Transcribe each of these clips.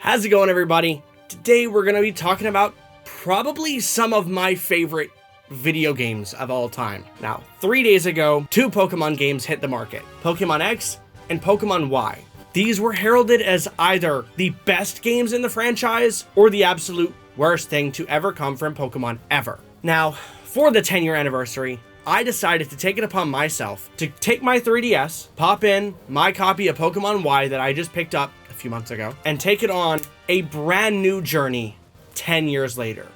How's it going, everybody? Today we're going to be talking about probably some of my favorite video games of all time. Now, 3 days ago, two Pokemon games hit the market, Pokemon X and Pokemon Y. These were heralded as either the best games in the franchise or the absolute worst thing to ever come from Pokemon ever. Now, for the 10-year anniversary, I decided to take it upon myself to take my 3DS, pop in my copy of Pokemon Y that I just picked up a few months ago, and take it on a brand new journey 10 years later.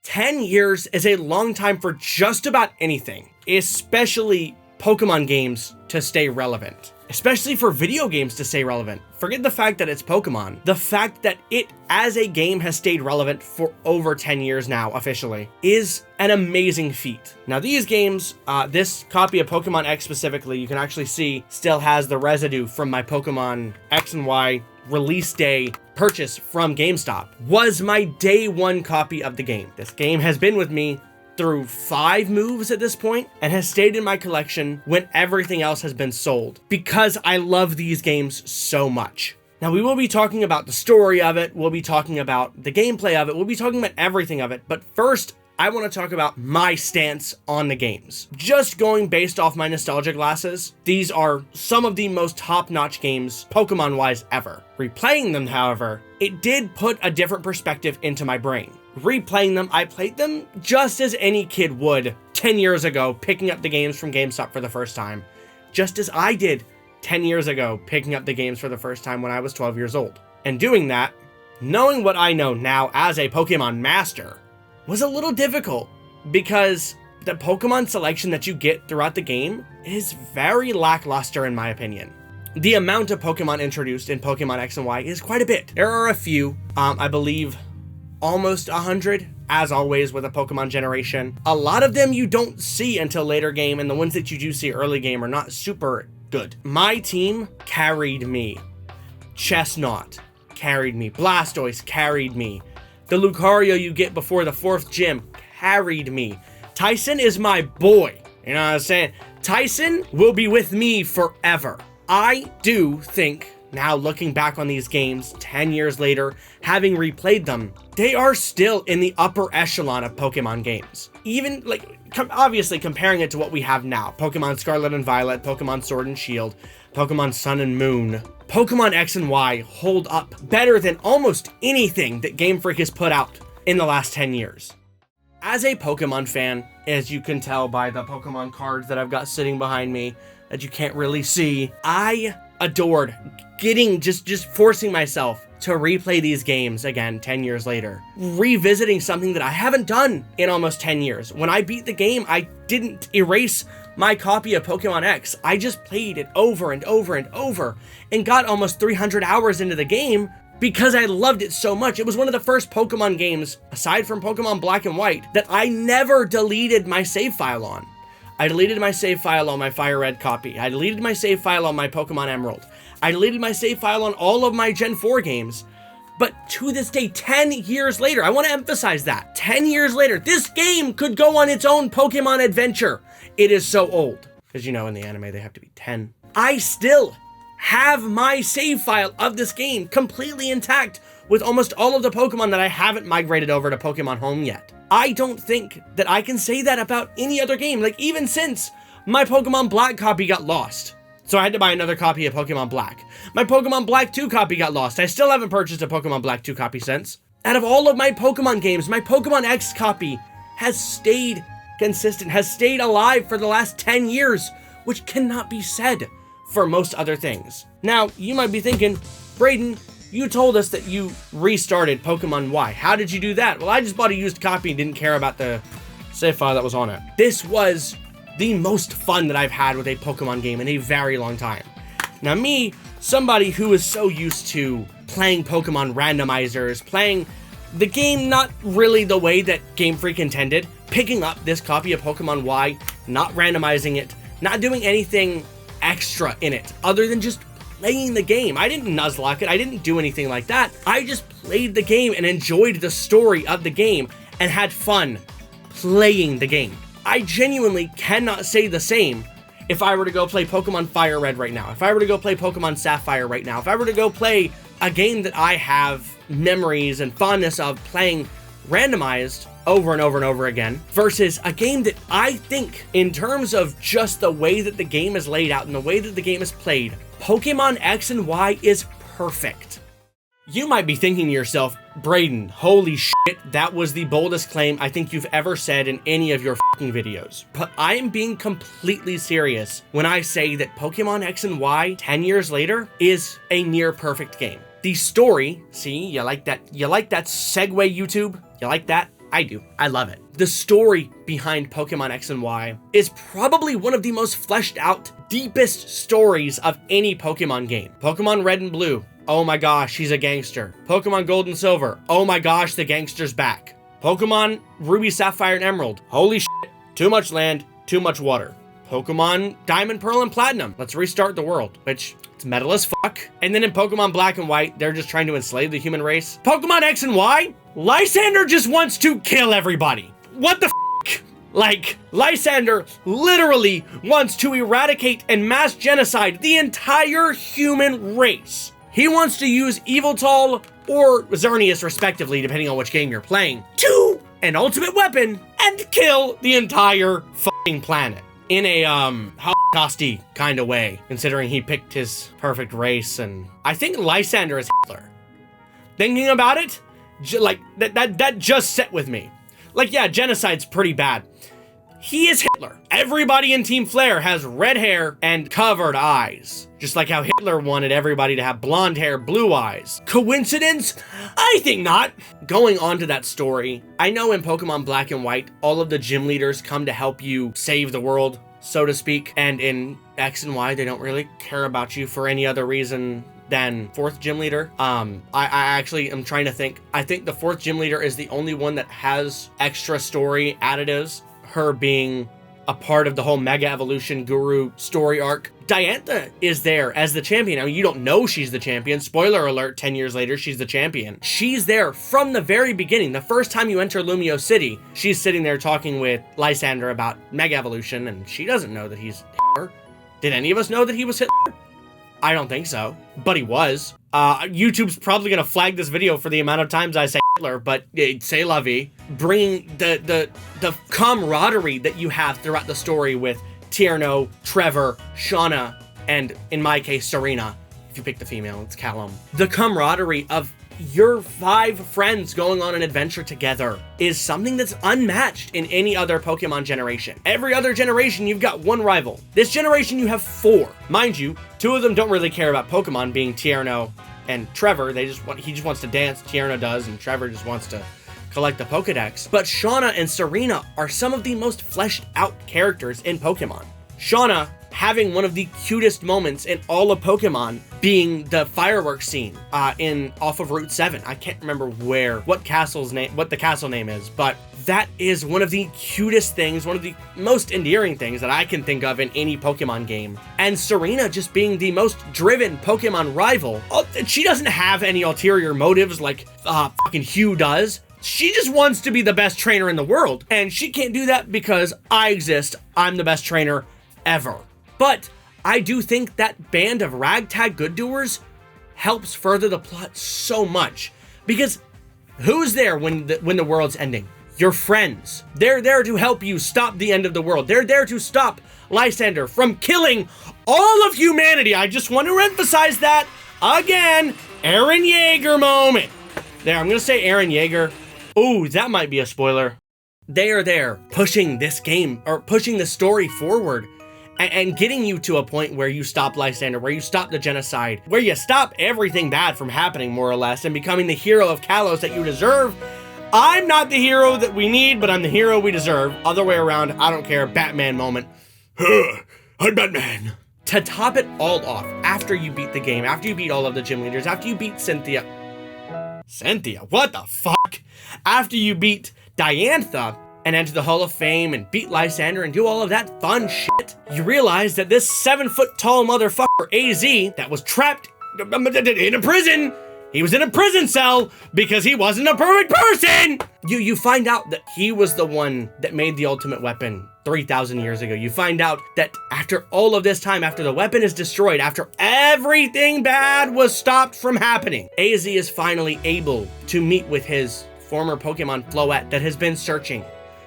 10 years is a long time for just about anything, especially Pokemon games to stay relevant. Especially for video games to stay relevant. Forget the fact that it's Pokemon. The fact that it, as a game, has stayed relevant for over 10 years now, officially, is an amazing feat. Now, these games, this copy of Pokemon X specifically, you can actually see, still has the residue from my Pokemon X and Y release day purchase from GameStop, was my day one copy of the game. This game has been with me through 5 moves at this point and has stayed in my collection when everything else has been sold because I love these games so much. Now, we will be talking about the story of it, we'll be talking about the gameplay of it, we'll be talking about everything of it, but first, I want to talk about my stance on the games. Just going based off my nostalgia glasses, these are some of the most top-notch games, Pokemon-wise, ever. Replaying them, however, it did put a different perspective into my brain. Replaying them, I played them just as any kid would 10 years ago, picking up the games from GameStop for the first time. Just as I did 10 years ago, picking up the games for the first time when I was 12 years old. And doing that, knowing what I know now as a Pokemon master, was a little difficult because the Pokemon selection that you get throughout the game is very lackluster in my opinion. The amount of Pokemon introduced in Pokemon X and Y is quite a bit. There are a few, I believe almost 100, as always with a Pokemon generation. A lot of them you don't see until later game, and the ones that you do see early game are not super good. My team carried me. Chestnut carried me. Blastoise carried me. The Lucario you get before the 4th gym carried me. Tyson is my boy. You know what I'm saying? Tyson will be with me forever. I do think, now looking back on these games 10 years later, having replayed them, they are still in the upper echelon of Pokemon games. Even, obviously comparing it to what we have now. Pokemon Scarlet and Violet, Pokemon Sword and Shield, Pokemon Sun and Moon. Pokemon X and Y hold up better than almost anything that Game Freak has put out in the last 10 years. As a Pokemon fan, as you can tell by the Pokemon cards that I've got sitting behind me that you can't really see, I adored just forcing myself to replay these games again 10 years later. Revisiting something that I haven't done in almost 10 years. When I beat the game, I didn't erase my copy of Pokemon X. I just played it over and over and over and got almost 300 hours into the game because I loved it so much. It was one of the first Pokemon games, aside from Pokemon Black and White, that I never deleted my save file on. I deleted my save file on my Fire Red copy. I deleted my save file on my Pokemon Emerald. I deleted my save file on all of my Gen 4 games. But to this day, 10 years later, I want to emphasize that, 10 years later, this game could go on its own Pokemon adventure. It is so old. Because you know, in the anime, they have to be 10. I still have my save file of this game completely intact with almost all of the Pokemon that I haven't migrated over to Pokemon Home yet. I don't think that I can say that about any other game, even since my Pokemon Black copy got lost. So I had to buy another copy of Pokemon Black. My Pokemon Black 2 copy got lost. I still haven't purchased a Pokemon Black 2 copy since. Out of all of my Pokemon games, my Pokemon X copy has stayed consistent, has stayed alive for the last 10 years, which cannot be said for most other things. Now, you might be thinking, Brayden, you told us that you restarted Pokemon Y. How did you do that? Well, I just bought a used copy and didn't care about the save file that was on it. This was the most fun that I've had with a Pokemon game in a very long time. Now me, somebody who is so used to playing Pokemon randomizers, playing the game not really the way that Game Freak intended, picking up this copy of Pokemon Y, not randomizing it, not doing anything extra in it, other than just playing the game. I didn't nuzlocke it, I didn't do anything like that. I just played the game and enjoyed the story of the game and had fun playing the game. I genuinely cannot say the same if I were to go play Pokemon Fire Red right now, if I were to go play Pokemon Sapphire right now, if I were to go play a game that I have memories and fondness of playing randomized over and over and over again, versus a game that I think, in terms of just the way that the game is laid out and the way that the game is played, Pokemon X and Y is perfect. You might be thinking to yourself, Brayden, holy shit, that was the boldest claim I think you've ever said in any of your fucking videos. But I am being completely serious when I say that Pokemon X and Y 10 years later is a near perfect game. The story, see, you like that segue, YouTube? You like that? I do. I love it. The story behind Pokemon X and Y is probably one of the most fleshed out, deepest stories of any Pokemon game. Pokemon Red and Blue. Oh my gosh, he's a gangster. Pokemon Gold and Silver. Oh my gosh, the gangster's back. Pokemon Ruby, Sapphire, and Emerald. Holy shit, too much land, too much water. Pokemon Diamond, Pearl, and Platinum. Let's restart the world, which it's metal as fuck. And then in Pokemon Black and White, they're just trying to enslave the human race. Pokemon X and Y, Lysander just wants to kill everybody. What the fuck? Like, Lysander literally wants to eradicate and mass genocide the entire human race. He wants to use Yveltal or Xerneas, respectively, depending on which game you're playing, to an ultimate weapon and kill the entire fucking planet. In a, Holocausty kind of way, considering he picked his perfect race, and I think Lysander is Hitler. Thinking about it, like, that just set with me. Like, yeah, genocide's pretty bad. He is Hitler. Everybody in Team Flare has red hair and covered eyes. Just like how Hitler wanted everybody to have blonde hair, blue eyes. Coincidence? I think not. Going on to that story, I know in Pokemon Black and White, all of the gym leaders come to help you save the world, so to speak. And in X and Y, they don't really care about you for any other reason than fourth gym leader. I actually am trying to think. I think the fourth gym leader is the only one that has extra story additives. Her being a part of the whole Mega Evolution Guru story arc. Diantha is there as the champion. Now, you don't know she's the champion. Spoiler alert, 10 years later, she's the champion. She's there from the very beginning. The first time you enter Lumio City, she's sitting there talking with Lysander about Mega Evolution, and she doesn't know that he's Hitler. Did any of us know that he was Hitler? I don't think so, but he was. YouTube's probably gonna flag this video for the amount of times I say Hitler, but c'est la vie. Bringing the camaraderie that you have throughout the story with Tierno, Trevor, Shauna, and in my case, Serena. If you pick the female, it's Callum. The camaraderie of your 5 friends going on an adventure together is something that's unmatched in any other Pokemon generation. Every other generation, you've got 1 rival. This generation, you have 4. Mind you, 2 of them don't really care about Pokemon, being Tierno and Trevor. He just wants to dance, Tierno does, and Trevor just wants to collect the Pokedex. But Shauna and Serena are some of the most fleshed out characters in Pokemon. Shauna having one of the cutest moments in all of Pokemon being the fireworks scene off of Route 7. I can't remember what the castle name is, but that is one of the cutest things, one of the most endearing things that I can think of in any Pokemon game. And Serena just being the most driven Pokemon rival. She doesn't have any ulterior motives like fucking Hugh does. She just wants to be the best trainer in the world. And she can't do that because I exist. I'm the best trainer ever. But I do think that band of ragtag good doers helps further the plot so much. Because who's there when the world's ending? Your friends. They're there to help you stop the end of the world. They're there to stop Lysander from killing all of humanity. I just want to emphasize that again. Eren Yeager moment. There, I'm going to say Eren Yeager. Ooh, that might be a spoiler. They are there pushing this game, or pushing the story forward, and getting you to a point where you stop Lysander, where you stop the genocide, where you stop everything bad from happening, more or less, and becoming the hero of Kalos that you deserve. I'm not the hero that we need, but I'm the hero we deserve. Other way around, I don't care. Batman moment. I'm Batman. To top it all off, after you beat the game, after you beat all of the gym leaders, after you beat Cynthia, what the fuck? After you beat Diantha and enter the Hall of Fame and beat Lysander and do all of that fun shit, you realize that this 7-foot-tall motherfucker AZ that was trapped in a prison, he was in a prison cell because he wasn't a perfect person! You find out that he was the one that made the ultimate weapon 3,000 years ago. You find out that after all of this time, after the weapon is destroyed, after everything bad was stopped from happening, AZ is finally able to meet with his former Pokemon Floette that has been searching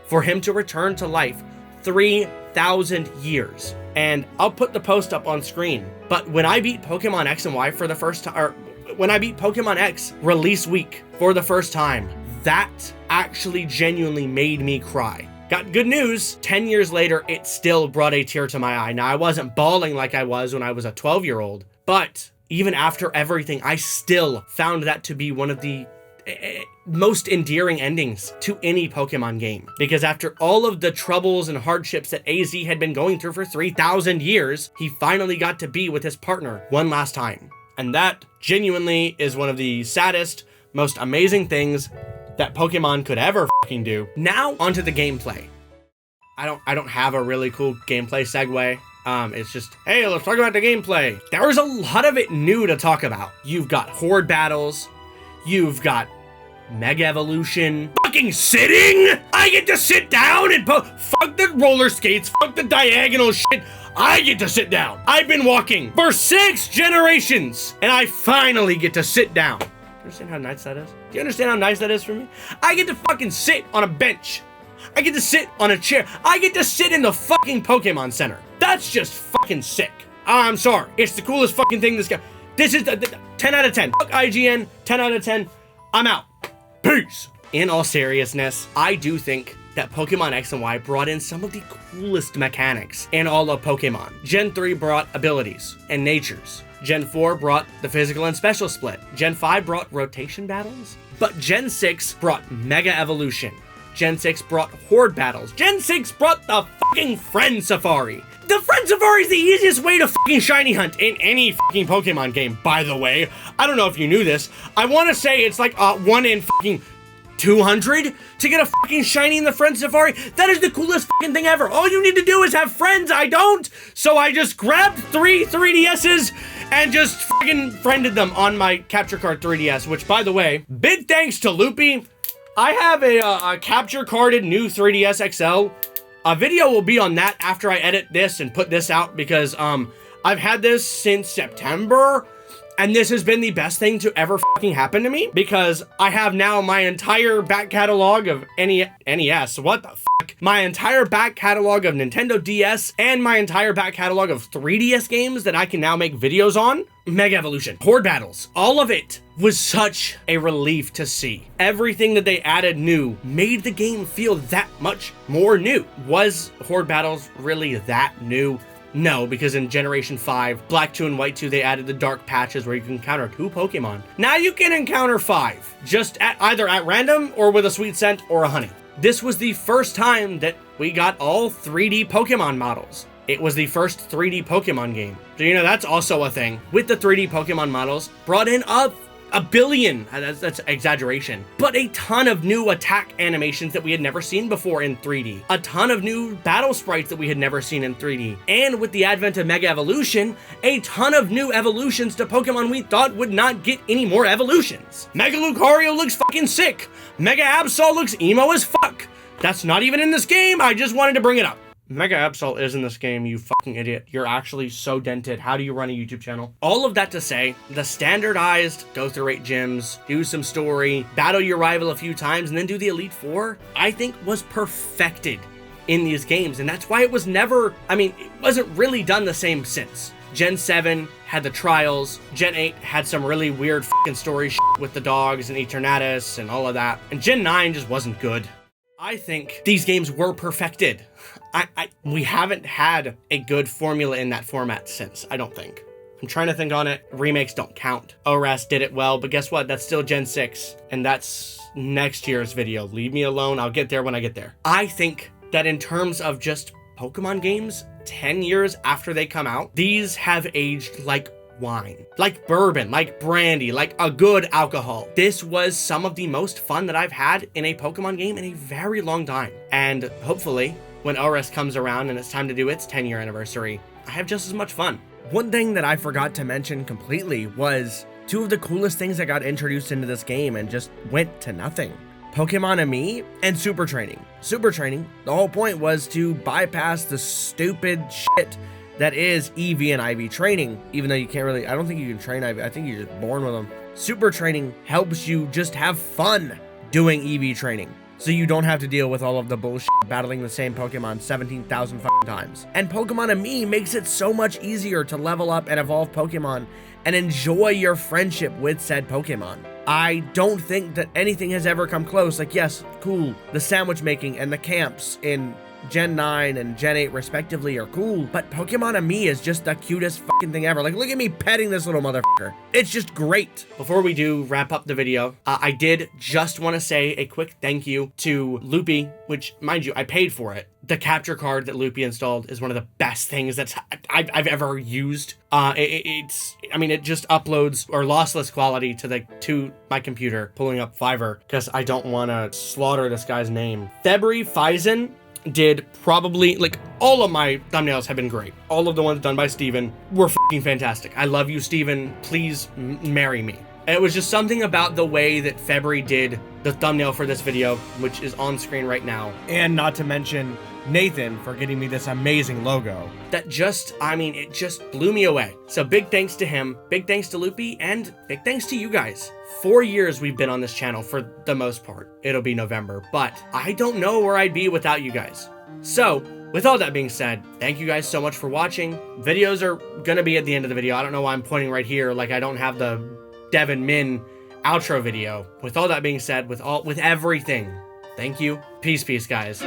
for him to return to life 3,000 years. And I'll put the post up on screen. But when I beat Pokemon X and Y for the first time, or when I beat Pokemon X release week for the first time, that actually genuinely made me cry. Got good news, 10 years later, it still brought a tear to my eye. Now, I wasn't bawling like I was when I was a 12-year-old, but even after everything, I still found that to be one of the most endearing endings to any Pokemon game. Because after all of the troubles and hardships that AZ had been going through for 3,000 years, he finally got to be with his partner one last time. And that genuinely is one of the saddest, most amazing things that Pokemon could ever fucking do. Now, onto the gameplay. I don't have a really cool gameplay segue. It's just, hey, let's talk about the gameplay. There's a lot of it new to talk about. You've got horde battles. You've got Mega Evolution. Fucking sitting? I get to sit down and fuck the roller skates, fuck the diagonal shit. I get to sit down. I've been walking for 6 generations, and I finally get to sit down. Do you understand how nice that is? Do you understand how nice that is for me? I get to fucking sit on a bench. I get to sit on a chair. I get to sit in the fucking Pokemon Center. That's just fucking sick. I'm sorry. It's the coolest fucking thing this guy. This is the 10 out of 10. Fuck IGN, 10 out of 10. I'm out. Peace. In all seriousness, I do think that Pokemon X and Y brought in some of the coolest mechanics in all of Pokemon. Gen 3 brought abilities and natures. Gen 4 brought the physical and special split. Gen 5 brought rotation battles. But Gen 6 brought Mega Evolution. Gen 6 brought horde battles. Gen 6 brought the fucking Friend Safari. The Friend Safari is the easiest way to fucking shiny hunt in any fucking Pokemon game, by the way. I don't know if you knew this. I want to say it's like 1 in fucking 200 to get a fucking shiny in the Friend Safari. That is the coolest fucking thing ever. All you need to do is have friends. I don't. So I just grabbed 3 3DSs and just fucking friended them on my capture card 3DS, which, by the way, big thanks to Loopy. I have a capture carded new 3DS XL. A video will be on that after I edit this and put this out, because I've had this since September, and this has been the best thing to ever fucking happen to me, because I have now my entire back catalog of NES, what the fuck? My entire back catalog of Nintendo DS and my entire back catalog of 3DS games that I can now make videos on. Mega Evolution, horde battles, all of it was such a relief to see. Everything that they added new made the game feel that much more new. Was horde battles really that new? No, because in Generation 5, Black 2 and White 2, they added the dark patches where you can encounter 2 Pokemon. Now you can encounter 5, just either at random or with a sweet scent or a honey. This was the first time that we got all 3D Pokemon models. It was the first 3D Pokemon game. So, you know, that's also a thing. With the 3D Pokemon models, brought in a billion, that's exaggeration, but a ton of new attack animations that we had never seen before in 3D. A ton of new battle sprites that we had never seen in 3D. And with the advent of Mega Evolution, a ton of new evolutions to Pokemon we thought would not get any more evolutions. Mega Lucario looks fucking sick. Mega Absol looks emo as fuck. That's not even in this game, I just wanted to bring it up. Mega Absol is in this game, you fucking idiot. You're actually so dented. How do you run a YouTube channel? All of that to say, the standardized go through 8 gyms, do some story, battle your rival a few times, and then do the Elite Four, I think was perfected in these games. And that's why it was never, it wasn't really done the same since. Gen 7 had the trials. Gen 8 had some really weird fucking story shit with the dogs and Eternatus and all of that. And Gen 9 just wasn't good. I think these games were perfected. We haven't had a good formula in that format since, I don't think. I'm trying to think on it. Remakes don't count. ORAS did it well, but guess what? That's still Gen 6, and that's next year's video. Leave me alone. I'll get there when I get there. I think that in terms of just Pokemon games, 10 years after they come out, these have aged like wine, like bourbon, like brandy, like a good alcohol. This was some of the most fun that I've had in a Pokemon game in a very long time. And hopefully, when ORAS comes around and it's time to do its 10-year anniversary, I have just as much fun. One thing that I forgot to mention completely was 2 of the coolest things that got introduced into this game and just went to nothing. Pokemon Ami, and Super Training. Super Training, the whole point was to bypass the stupid shit that is EV and IV training, even though you can't really, I don't think you can train IV, I think you're just born with them. Super Training helps you just have fun doing EV training, so you don't have to deal with all of the bullshit battling the same Pokemon 17,000 times. And Pokemon Ami makes it so much easier to level up and evolve Pokemon and enjoy your friendship with said Pokemon. I don't think that anything has ever come close. Like, yes, cool, the sandwich making and the camps in Gen 9 and Gen 8 respectively are cool, but Pokemon Ami is just the cutest fucking thing ever. Like, look at me petting this little motherfucker. It's just great. Before we do wrap up the video, I did just want to say a quick thank you to Loopy, which, mind you, I paid for it. The capture card that Loopy installed is one of the best things that I've ever used. It just uploads or lossless quality to my computer, pulling up Fiverr, because I don't want to slaughter this guy's name. February Faison did probably, like, all of my thumbnails have been great. All of the ones done by Steven were fucking fantastic. I love you, Steven. Please marry me. And it was just something about the way that February did the thumbnail for this video, which is on screen right now. And not to mention Nathan for getting me this amazing logo. That just, it just blew me away. So big thanks to him, big thanks to Loopy, and big thanks to you guys. 4 years we've been on this channel for the most part. It'll be November, but I don't know where I'd be without you guys. So, with all that being said, thank you guys so much for watching. Videos are gonna be at the end of the video. I don't know why I'm pointing right here, like I don't have the Devin Min outro video. With all that being said, with everything, thank you. Peace, guys.